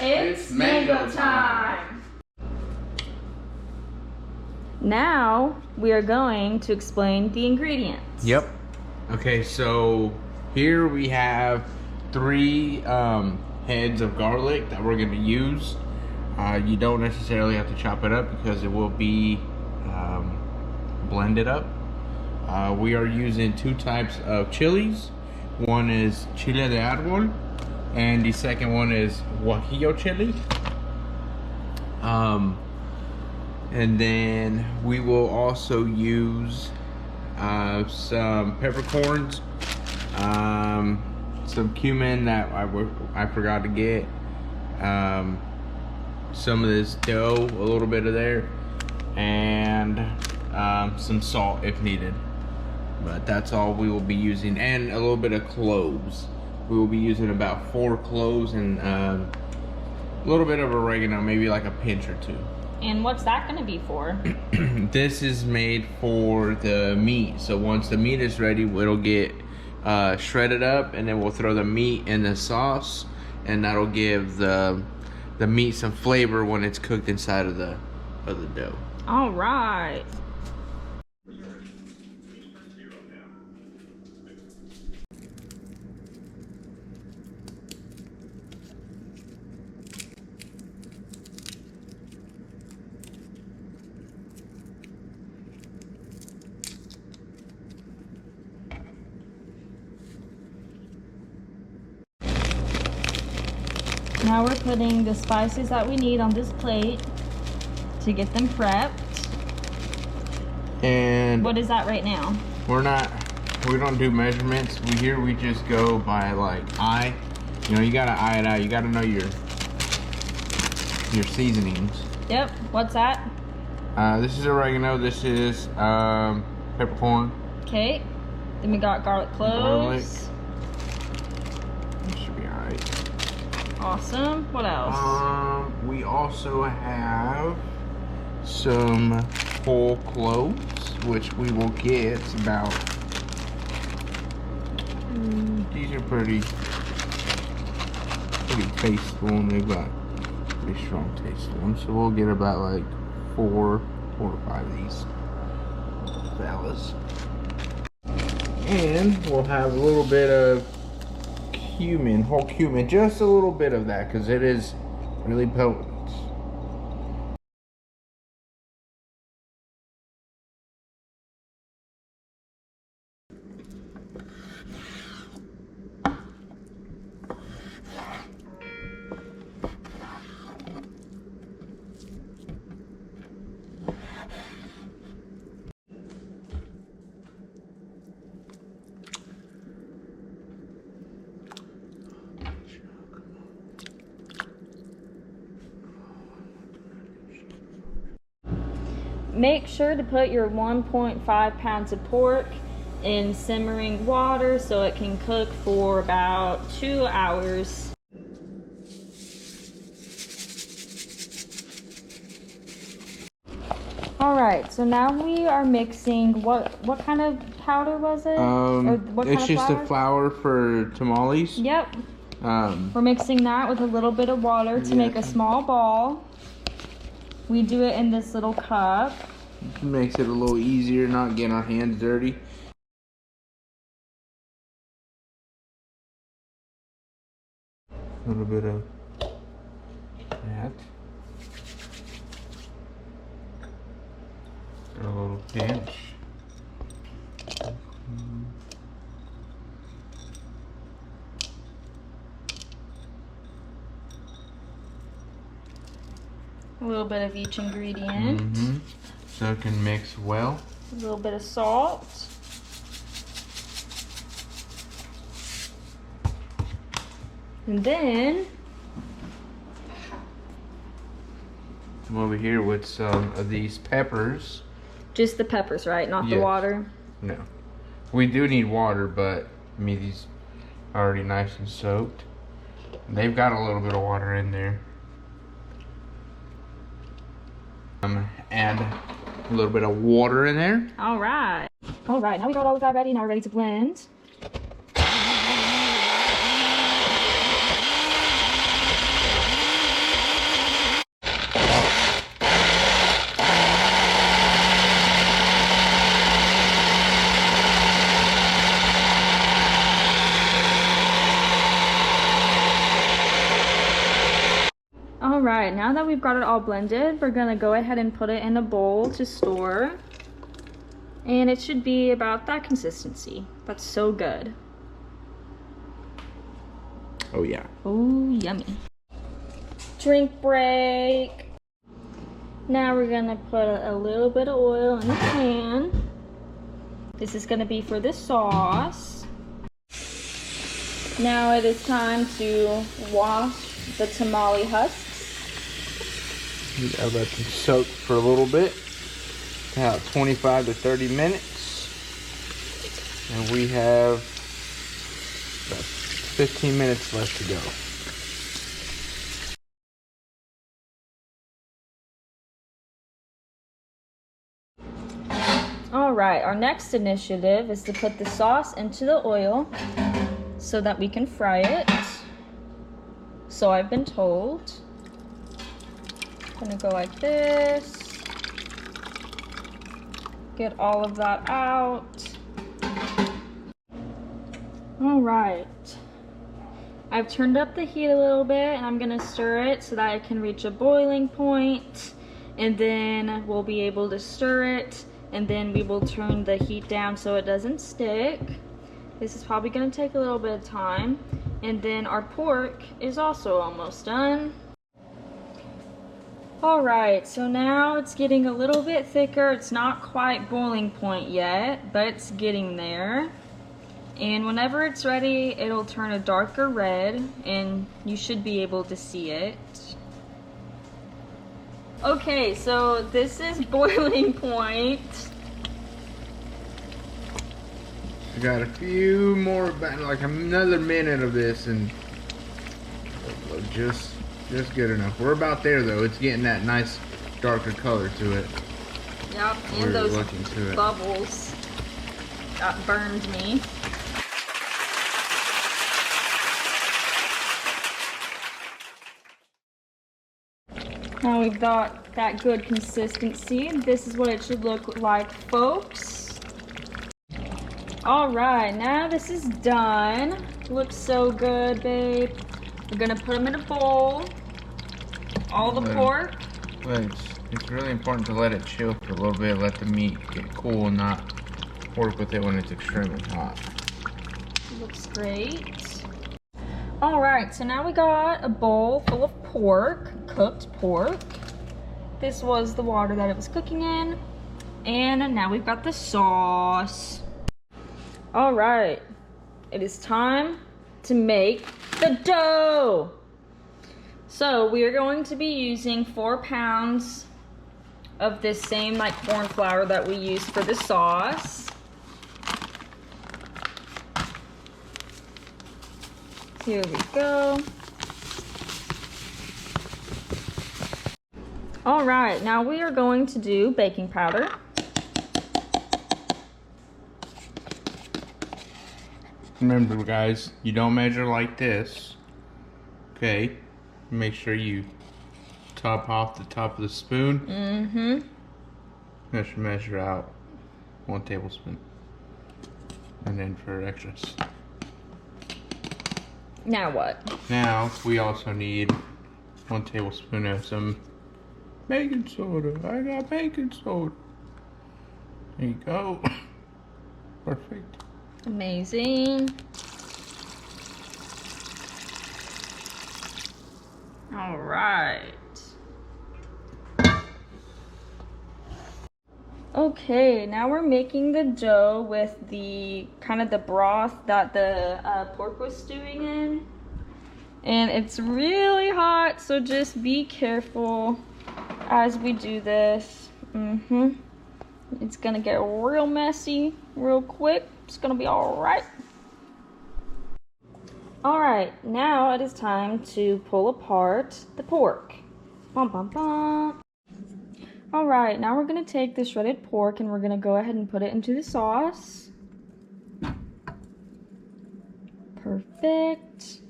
It's mango time! Now we are going to explain the ingredients. Yep. Okay, so here we have 3 heads of garlic that we're going to use. You don't necessarily have to chop it up because it will be blended up. We are using 2 types of chilies. One is chile de árbol, and the second one is guajillo chili. And then we will also use some peppercorns, some cumin that I forgot to get, some of this dough, a little bit of there, and some salt if needed. But that's all we will be using, and a little bit of cloves. We will be using about 4 cloves and a little bit of oregano, maybe like a pinch or 2. And what's that going to be for? This is made for the meat. So once the meat is ready, it'll get shredded up, and then we'll throw the meat in the sauce, and that'll give the meat some flavor when it's cooked inside of the dough. All right. Now we're putting the spices that we need on this plate to get them prepped. And what is that right now? We don't do measurements. We just go by like eye. You know, you gotta eye it out. You gotta know your seasonings. Yep. What's that? This is oregano. This is peppercorn. Okay. Then we got garlic cloves. This should be alright. Awesome. What else? We also have some whole cloves, which we will get about. These are pretty tasteful, and they've got pretty strong taste to them. So we'll get about like 4 or 5 of these fellas, and we'll have a little bit of cumin, whole cumin, just a little bit of that, because it is really potent. Make sure to put your 1.5 pounds of pork in simmering water so it can cook for about 2 hours. All right, so now we are mixing what kind of powder was it? It's just a flour for tamales. Yep. We're mixing that with a little bit of water to make a small ball. We do it in this little cup. Makes it a little easier, not getting our hands dirty. A little bit of that. A little pinch. A little bit of each ingredient. So it can mix well. A little bit of salt. And then come over here with some of these peppers. Just the peppers, right? Not the water? No. We do need water, but I mean, these are already nice and soaked. They've got a little bit of water in there. And a little bit of water in there. All right. All right, now we got all of that ready. Now we're ready to blend. All right, now that we've got it all blended, we're gonna go ahead and put it in a bowl to store. And it should be about that consistency. That's so good. Oh yeah. Oh, yummy. Drink break. Now we're gonna put a little bit of oil in the pan. This is gonna be for the sauce. Now it is time to wash the tamale husks. I'll let them soak for a little bit, about 25 to 30 minutes. And we have about 15 minutes left to go. All right, our next initiative is to put the sauce into the oil so that we can fry it. So I've been told. I'm gonna go like this. Get all of that out. All right. I've turned up the heat a little bit and I'm gonna stir it so that it can reach a boiling point, and then we'll be able to stir it, and then we will turn the heat down so it doesn't stick. This is probably gonna take a little bit of time. And then our pork is also almost done. All right, so now it's getting a little bit thicker. It's not quite boiling point yet, but it's getting there. And whenever it's ready, it'll turn a darker red, and you should be able to see it. Okay, so this is boiling point. We got a few more, like another minute of this, and just good enough. We're about there though. It's getting that nice darker color to it. Yep, and those bubbles that burned me. Now we've got that good consistency. This is what it should look like, folks. All right, now this is done. Looks so good, babe. We're gonna put them in a bowl. All the pork. But it's really important to let it chill for a little bit, let the meat get cool and not work with it when it's extremely hot. Looks great. All right, so now we got a bowl full of pork, cooked pork. This was the water that it was cooking in. And now we've got the sauce. All right, it is time to make the dough. So we are going to be using 4 pounds of this same like corn flour that we used for the sauce. Here we go. All right, now we are going to do baking powder. Remember guys, you don't measure like this, okay? Make sure you top off the top of the spoon. Mm-hmm. Just measure out 1 tablespoon. And then for extras. Now what? Now we also need 1 tablespoon of some baking soda. I got baking soda. There you go. Perfect. Amazing. All right. Okay, now we're making the dough with the kind of the broth that the pork was stewing in. And it's really hot, so just be careful as we do this. It's gonna get real messy real quick. It's gonna be all right. All right, now it is time to pull apart the pork. Bum, bum, bum. All right, now we're gonna take the shredded pork and we're gonna go ahead and put it into the sauce. Perfect.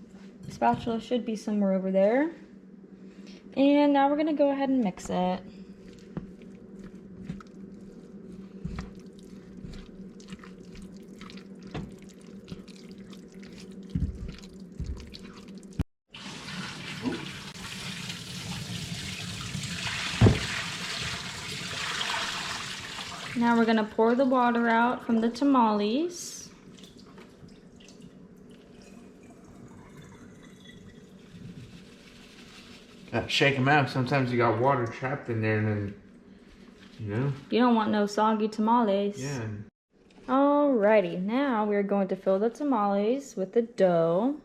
The spatula should be somewhere over there. And now we're gonna go ahead and mix it. Now we're gonna pour the water out from the tamales. Shake them out. Sometimes you got water trapped in there, and then, you know. You don't want no soggy tamales. Yeah. Alrighty, now we're going to fill the tamales with the dough.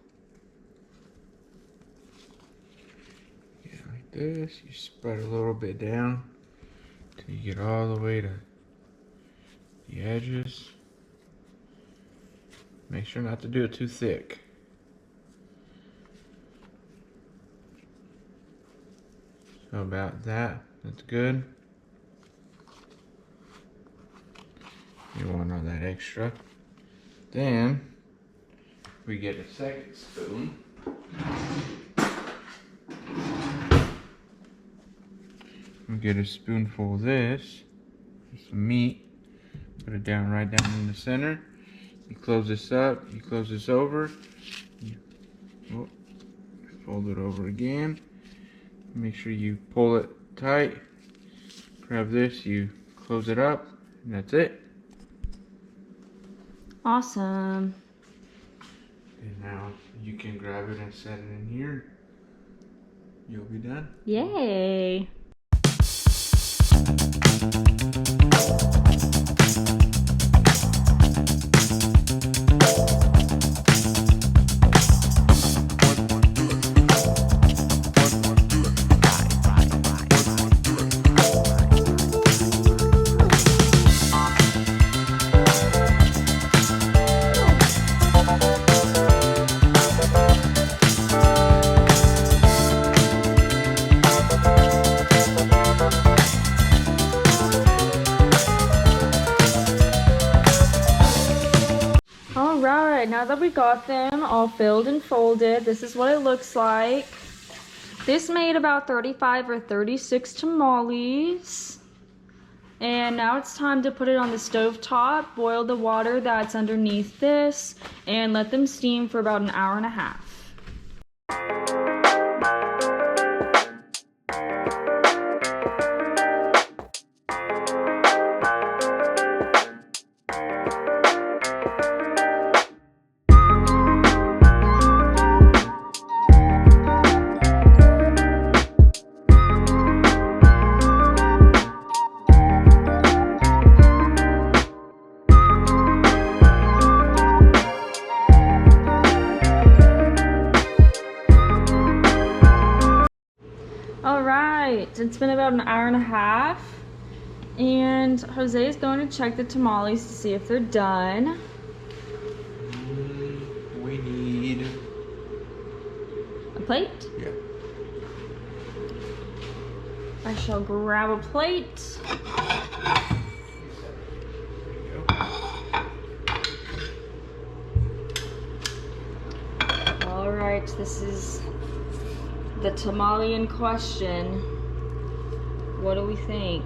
Yeah, like this. You spread a little bit down till you get all the way to the edges. Make sure not to do it too thick. So about that. That's good. You want all that extra. Then we get a second spoon. We get a spoonful of this, some meat. Put it down right down in the center. You close this up. You close this over. Fold it over again. Make sure you pull it tight. Grab this. You close it up, and that's it. Awesome. And now you can grab it and set it in here. You'll be done. Yay. Alright, now that we got them all filled and folded, this is what it looks like. This made about 35 or 36 tamales. And now it's time to put it on the stove top, boil the water that's underneath this, and let them steam for about an hour and a half. Alright, it's been about an hour and a half, and Jose is going to check the tamales to see if they're done. We need A plate? Yeah. I shall grab a plate. Alright, this is the tamale in question. What do we think?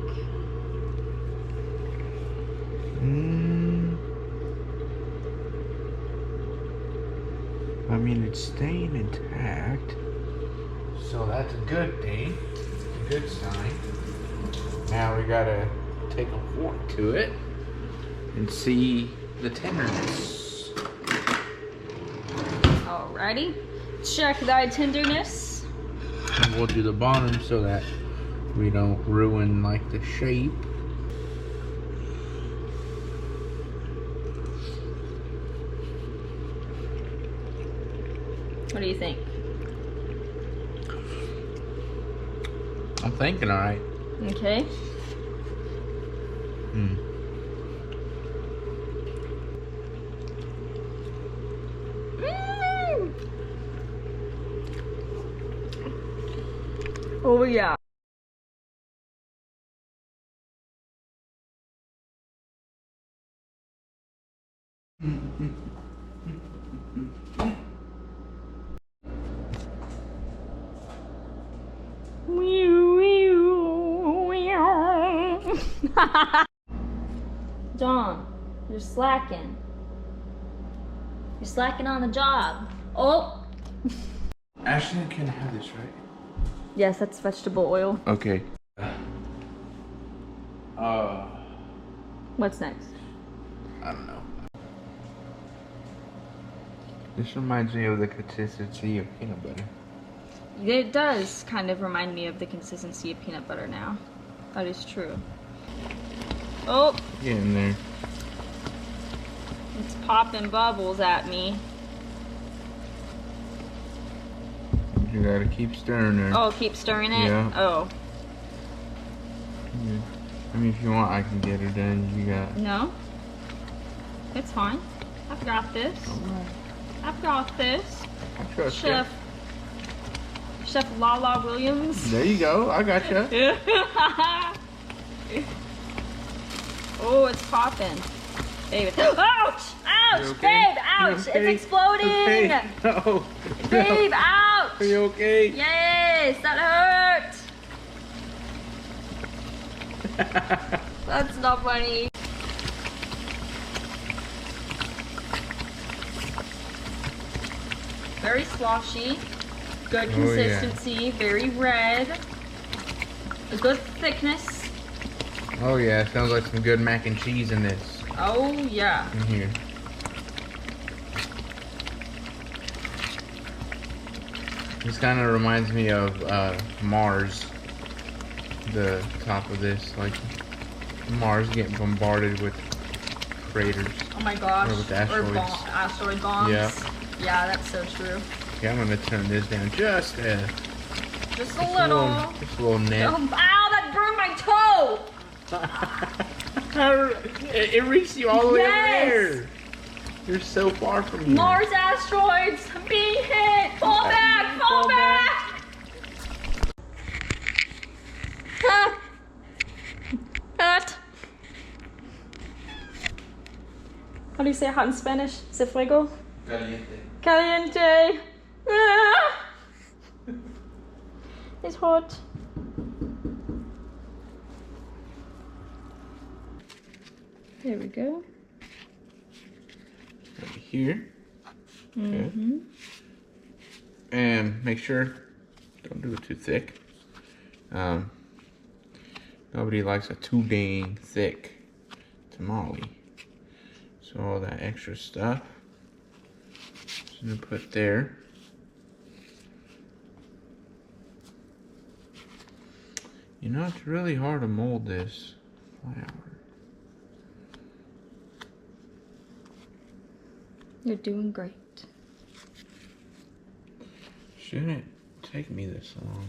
I mean, it's staying intact, so that's a good thing, a good sign. Now we gotta take a fork to it and see the tenderness. Alrighty, check thy tenderness. And we'll do the bottom so that we don't ruin like the shape. What do you think? I'm thinking alright. Okay. Oh yeah. John, you're slacking. You're slacking on the job. Oh! Ashley can have this, right? Yes, that's vegetable oil. Okay. What's next? I don't know. This reminds me of the consistency of peanut butter. It does kind of remind me of the consistency of peanut butter now. That is true. Oh! Get in there. It's popping bubbles at me. You gotta keep stirring there. Oh, keep stirring it? Yeah. Oh. Yeah. I mean, if you want, I can get her done. You got. No. It's fine. I've got this. Alright. I've got this. I trust Chef Lala Williams. you. There you go. I got you. Oh, it's popping. Babe. Ouch! Ouch! Okay? Babe, ouch! Okay? It's exploding! Okay. No. Babe, ouch! Are you okay? Yes, that hurt! That's not funny. Very sloshy. Good consistency. Very red. A good thickness. Oh yeah, sounds like some good mac and cheese in this. Oh yeah. In here. This kind of reminds me of Mars. The top of this, like Mars getting bombarded with craters. Oh my gosh. Or with asteroids. Asteroid bombs. Yeah. Yeah, that's so true. Yeah, I'm gonna turn this down just a Just a little. Just a little nip. Oh, ow, that burned my toe! It reached you all the way Yes! over there. You're so far from here. Mars asteroids being hit! Fall back! Fall back! Ah. Hot. How do you say hot in Spanish? ¿Se fuego? Caliente. Caliente. Ah. It's hot. There we go. Right here. Mm-hmm. Okay. And make sure, don't do it too thick. Nobody likes a too dang thick tamale. So all that extra stuff, just gonna put there. You know, it's really hard to mold this flour. You're doing great. Shouldn't take me this long.